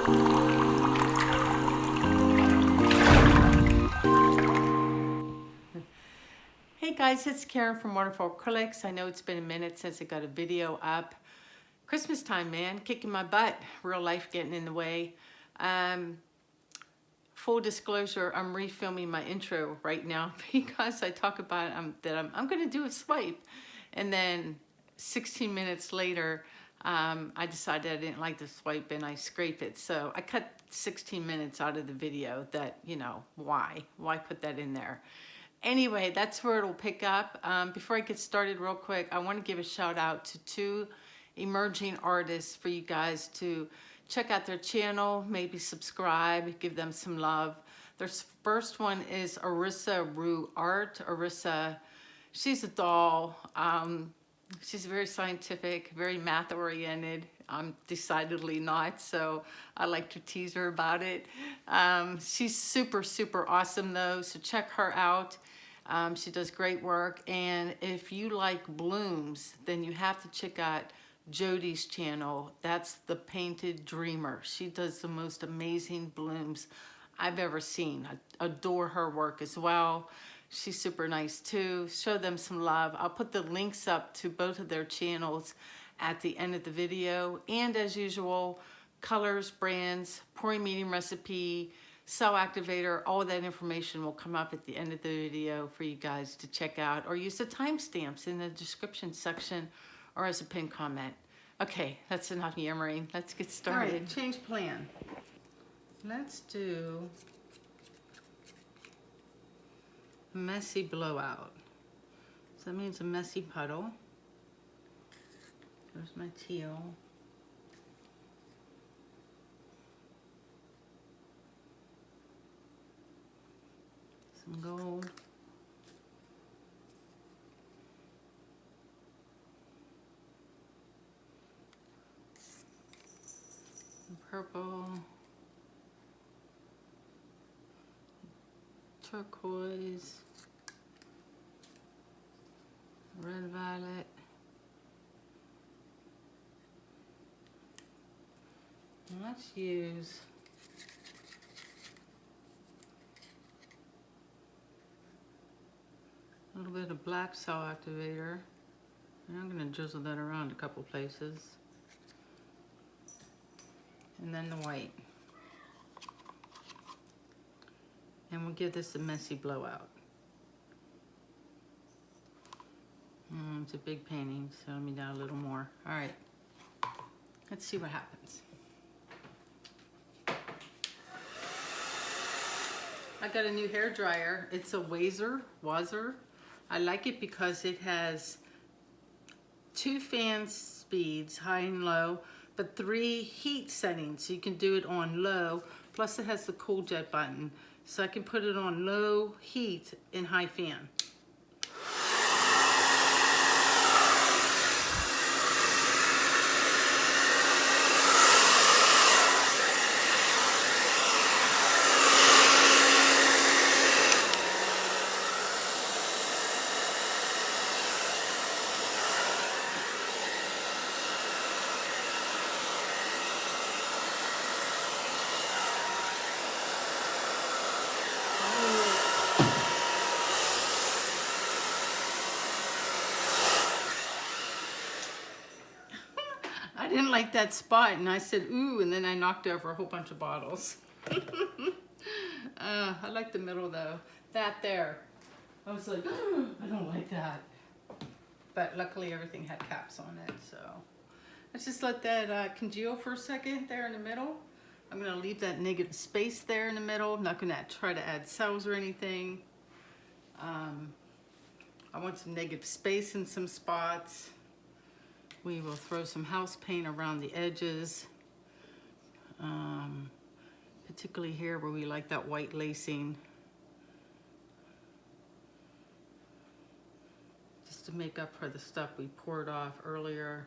Hey guys, it's Karen from Waterfall Acrylics. I know it's been a minute since I got a video up. Christmas time, man, kicking my butt. Real life getting in the way. Full disclosure, I'm refilming my intro right now because I talk about that I'm going to do a swipe. And then 16 minutes later, I decided I didn't like the swipe and I scrape it. So I cut 16 minutes out of the video that, you know, why put that in there? Anyway, that's where it'll pick up. Before I get started real quick, I want to give a shout out to two emerging artists for you guys to check out their channel, maybe subscribe, give them some love. Their first one is Arissa Rue Art. Arissa, she's a doll. She's very scientific, very math oriented. I'm decidedly not, so I like to tease her about it. She's super, super awesome though, so check her out. She does great work, and if you like blooms, then you have to check out Jodi's channel. That's the Painted Dreamer. She does the most amazing blooms I've ever seen. I adore her work as well. She's super nice too. Show them some love. I'll put the links up to both of their channels at the end of the video. And as usual, colors, brands, pouring medium recipe, cell activator, all that information will come up at the end of the video for you guys to check out, or use the timestamps in the description section or as a pinned comment. Okay, that's enough yammering. Let's get started. All right, change plan. Let's do messy blowout. So that means a messy puddle. There's my teal. Some gold. Some purple. Turquoise. Red violet. And let's use a little bit of black cell activator, and I'm going to drizzle that around a couple places, and then the white, and we'll give this a messy blowout. It's a big painting, so let me down a little more. All right, let's see what happens. I got a new hair dryer. It's a Wazer. I like it because it has 2 fan speeds, high and low, but 3 heat settings. So you can do it on low, plus it has the cool jet button. So I can put it on low heat and high fan. I didn't like that spot, and I said, ooh, and then I knocked over a whole bunch of bottles. I like the middle though. That there. I was like, I don't like that. But luckily everything had caps on it, so. Let's just let that congeal for a second there in the middle. I'm gonna leave that negative space there in the middle. I'm not gonna try to add cells or anything. I want some negative space in some spots. We will throw some house paint around the edges, particularly here where we like that white lacing, just to make up for the stuff we poured off earlier.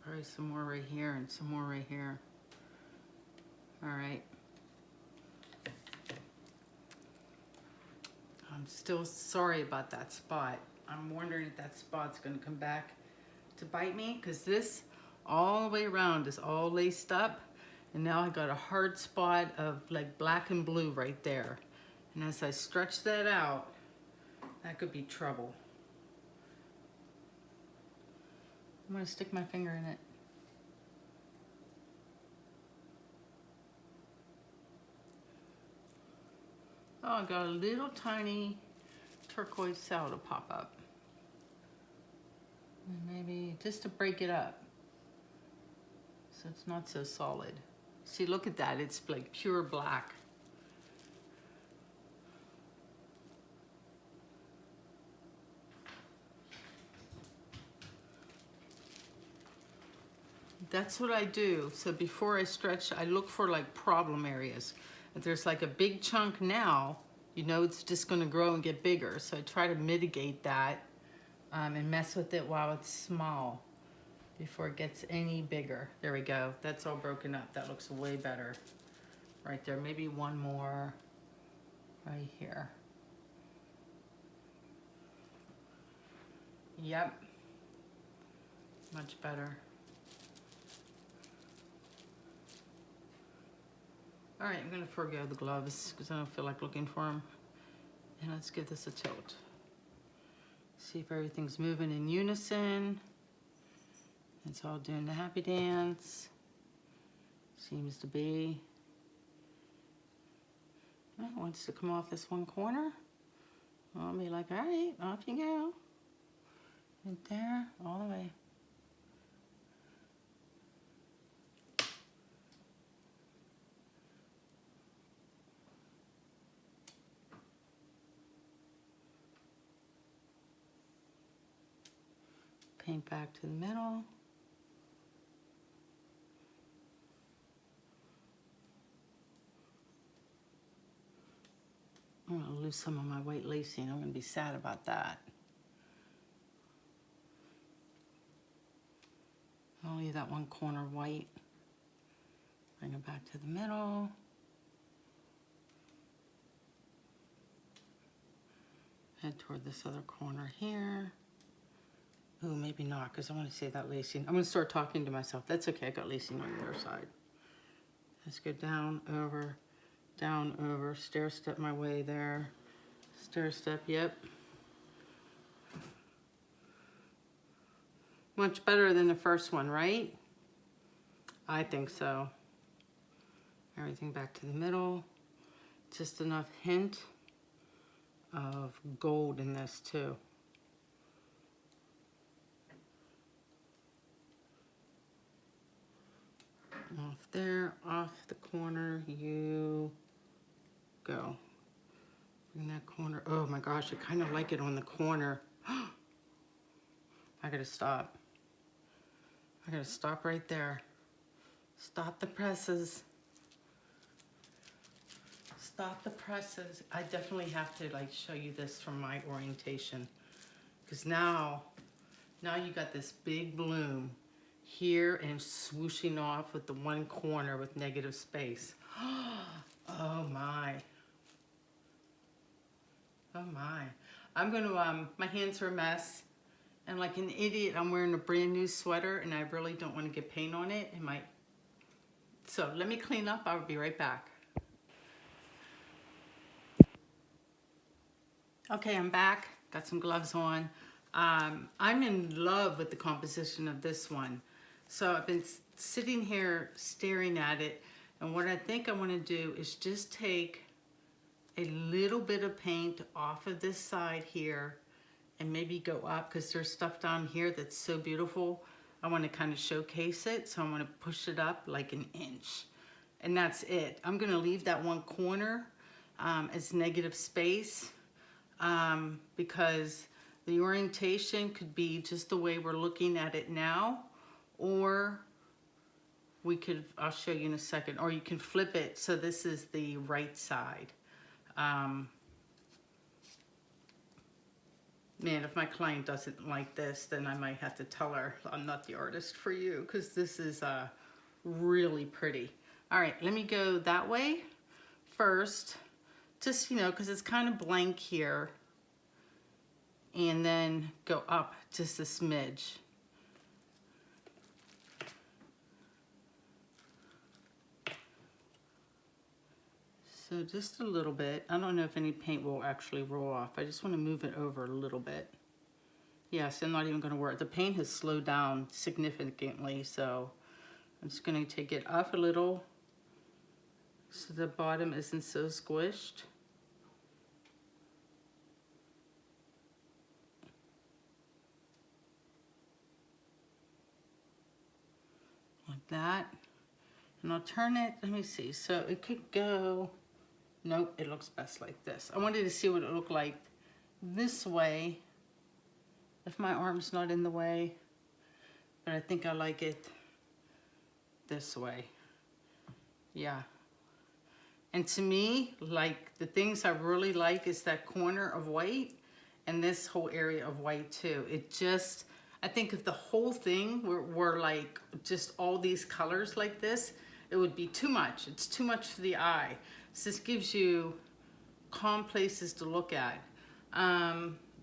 Probably some more right here and some more right here. All right. I'm still sorry about that spot. I'm wondering if that spot's gonna come back to bite me, because this all the way around is all laced up, and now I got a hard spot of like black and blue right there. And as I stretch that out, that could be trouble. I'm gonna stick my finger in it. Oh, I got a little tiny turquoise cell to pop up. And maybe just to break it up so it's not so solid. See, look at that, it's like pure black. That's what I do. So before I stretch, I look for like problem areas. If there's like a big chunk now, you know it's just gonna grow and get bigger. So I try to mitigate that and mess with it while it's small before it gets any bigger. There we go. That's all broken up. That looks way better right there. Maybe one more right here. Yep. Much better. All right, I'm gonna forego the gloves because I don't feel like looking for them. And let's give this a tilt. See if everything's moving in unison. It's all doing the happy dance. Seems to be. Well, it wants to come off this one corner. I'll be like, all right, off you go. Right there, all the way. Paint back to the middle. I'm gonna lose some of my white lacing. I'm gonna be sad about that. I'll leave that one corner white. Bring it back to the middle. Head toward this other corner here. Ooh, maybe not, because I want to see that lacing. I'm going to start talking to myself. That's okay, I got lacing on the other side. Let's go down, over, stair step my way there. Stair step, yep. Much better than the first one, right? I think so. Everything back to the middle. Just enough hint of gold in this too. Off there, off the corner you go. Bring that corner. Oh my gosh, I kind of like it on the corner. I gotta stop. I gotta stop right there. Stop the presses. Stop the presses. I definitely have to like show you this from my orientation, because now you got this big bloom here and swooshing off with the one corner with negative space. Oh my. Oh my. I'm gonna, my hands are a mess. And like an idiot, I'm wearing a brand new sweater and I really don't want to get paint on it. It might. So let me clean up. I'll be right back. Okay, I'm back. Got some gloves on. I'm in love with the composition of this one. So I've been sitting here staring at it, and what I think I want to do is just take a little bit of paint off of this side here and maybe go up, because there's stuff down here that's so beautiful. I want to kind of showcase it, so I want to push it up like an inch. And that's it. I'm going to leave that one corner as negative space because the orientation could be just the way we're looking at it now, or we could, I'll show you in a second, or you can flip it so this is the right side. Man, if my client doesn't like this, then I might have to tell her I'm not the artist for you, because this is really pretty. All right, let me go that way first, just, you know, because it's kind of blank here. and then go up just a smidge. So just a little bit. I don't know if any paint will actually roll off. I just want to move it over a little bit. Yes, I'm not even going to worry. The paint has slowed down significantly, so I'm just going to take it up a little so the bottom isn't so squished. Like that. And I'll turn it, let me see, so it could go, nope, it looks best like this. I wanted to see what it looked like this way, if my arm's not in the way, but I think I like it this way. Yeah. And to me, like, the things I really like is that corner of white and this whole area of white too. It just, I think if the whole thing were like just all these colors like this, it would be too much. It's too much for the eye. So this gives you calm places to look at.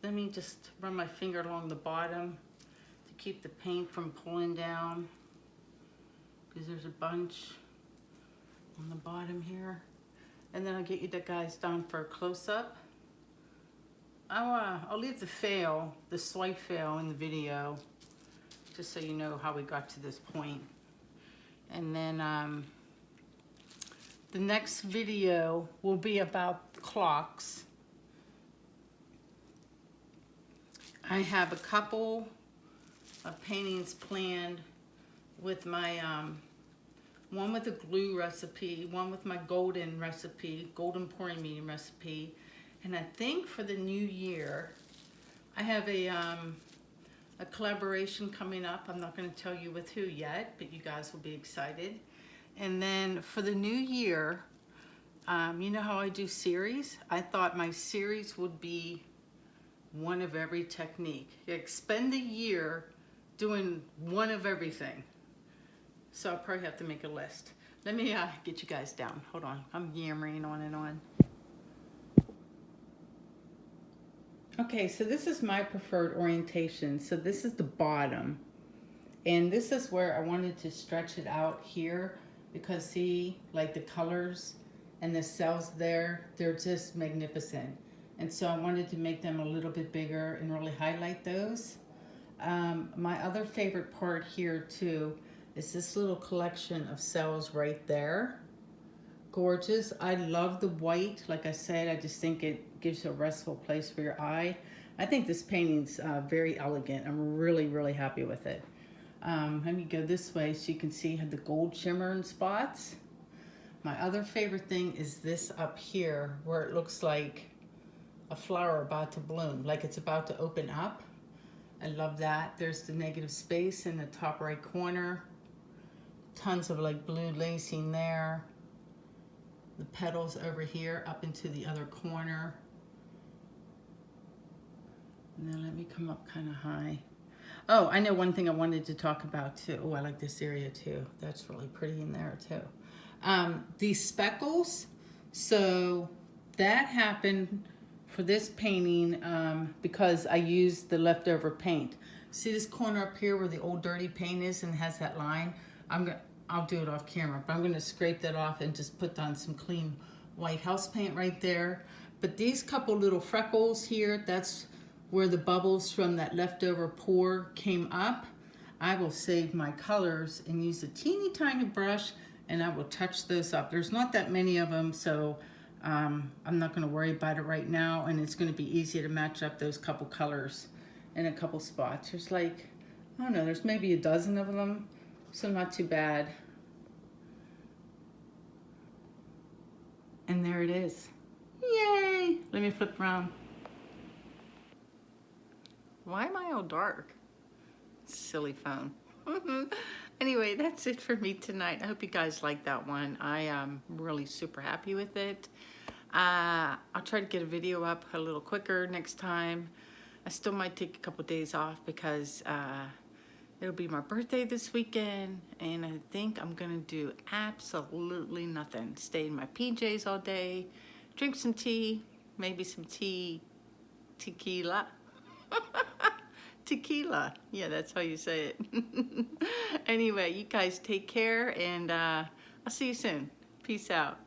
Let me just run my finger along the bottom to keep the paint from pulling down, because there's a bunch on the bottom here. And then I'll get you the guys down for a close-up. I'll leave the swipe fail in the video, just so you know how we got to this point. And then the next video will be about clocks. I have a couple of paintings planned with my, one with a glue recipe, one with my golden recipe, golden pouring medium recipe. And I think for the new year, I have a collaboration coming up. I'm not going to tell you with who yet, but you guys will be excited. And then for the new year, you know how I do series? I thought my series would be one of every technique. Like, spend a year doing one of everything. So I'll probably have to make a list. Let me get you guys down. Hold on. I'm yammering on and on. Okay, so this is my preferred orientation. So this is the bottom. And this is where I wanted to stretch it out here, because see, like the colors and the cells there, they're just magnificent. And so I wanted to make them a little bit bigger and really highlight those. My other favorite part here too is this little collection of cells right there. Gorgeous. I love the white. Like I said, I just think it gives you a restful place for your eye. I think this painting's very elegant. I'm really, really happy with it. Let me go this way so you can see the gold shimmer in spots. My other favorite thing is this up here, where it looks like a flower about to bloom, like it's about to open up. I love that. There's the negative space in the top right corner. Tons of like blue lacing there. The petals over here up into the other corner. And then let me come up kind of high. Oh, I know one thing I wanted to talk about too. Oh, I like this area too. That's really pretty in there too. These speckles, so that happened for this painting because I used the leftover paint. See this corner up here where the old dirty paint is and has that line? I'll do it off camera, but I'm gonna scrape that off and just put on some clean white house paint right there. But these couple little freckles here, that's where the bubbles from that leftover pour came up. I will save my colors and use a teeny tiny brush, and I will touch those up. There's not that many of them, so I'm not gonna worry about it right now, and it's gonna be easy to match up those couple colors in a couple spots. There's like, I don't know, there's maybe a dozen of them, so not too bad. And there it is. Yay! Let me flip around. Why am I all dark? Silly phone. Anyway, that's it for me tonight. I hope you guys like that one. I am really super happy with it. I'll try to get a video up a little quicker next time. I still might take a couple days off because it'll be my birthday this weekend, and I think I'm gonna do absolutely nothing. Stay in my PJs all day, drink some tea, maybe some tequila. Tequila. Yeah, that's how you say it. Anyway, you guys take care, and I'll see you soon. Peace out.